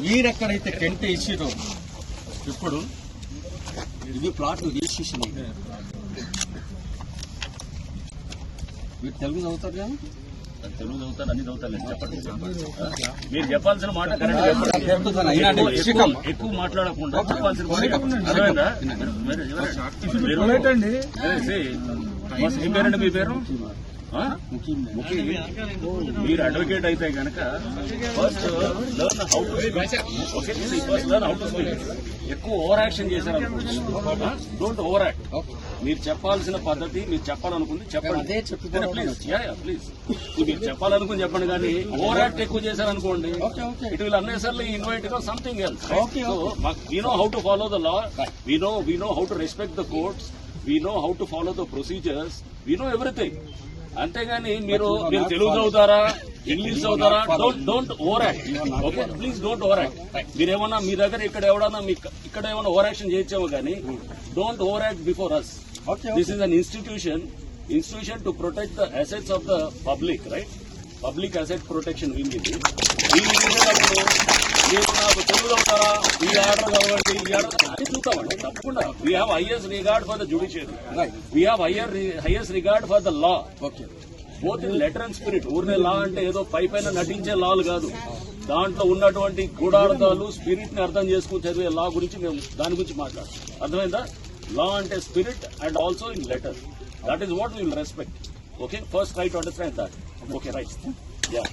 మీరెక్కడైతే tent వేసిరో ఇప్పుడు ఇది plot registration. మీరు తెలుగు చదువుతారు కదా? తెలుగు చదువుతాను, అన్ని చదువుతాను. చెప్పండి. మీరు చెప్పాల్సిన మాట ఎక్కువ మాట్లాడకుండా చెప్పాల్సిన అర్థమైందా? ఏం పేరండి మీ పేరు? మీరు అడ్వకేట్ అయితే కనుక first learn how to speak. Okay, first learn how to speak. ఎక్కువ ఓవర్ యాక్షన్ చేశారనుకోండి, డోంట్ ఓవర్ యాక్ట్. మీరు చెప్పాల్సిన పద్ధతి, మీరు చెప్పాలనుకుంది చెప్పండి. ప్లీజ్ మీరు చెప్పాలనుకుని చెప్పండి, కానీ ఓవర్ యాక్ట్ ఎక్కువ చేశారనుకోండి, it will unnecessarily invite something else. We know how to follow the law, we know how to respect the courts, we know how to follow the procedures, we know everything. అంతేగాని మీరు తెలుగు చదువుతారా, English చదువుతారా, don't over act. Okay, please don't over act. మీరేమన్నా మీ దగ్గర ఇక్కడ ఏమన్నా over action చేయొచ్చామో కానీ don't over act before us. This is an institution to protect the assets of the public, right? Public asset protection wing ఇది. దీన్ని చూసేటప్పుడు మీరు నాకు తెలుగు చదువుతారా, ఈ ఆర్డర్ చదవండి, ఈ ఆర్డర్ అని చూద్దామండి. తప్పకుండా we have highest regard for the judiciary, we have highest regard for the law, both in letter and spirit. ఊరినే లా అంటే ఏదో పైన నటించే లాలు కాదు, దాంట్లో ఉన్నటువంటి గూఢార్థాలు, స్పిరిట్ ని అర్థం చేసుకుని చదివే లా గురించి మేము దాని గురించి మాట్లాడతాం. అర్థమైందా? లా అంటే spirit and also in letter. That is what will respect. Okay, first try to understand that. Okay, right. Yeah.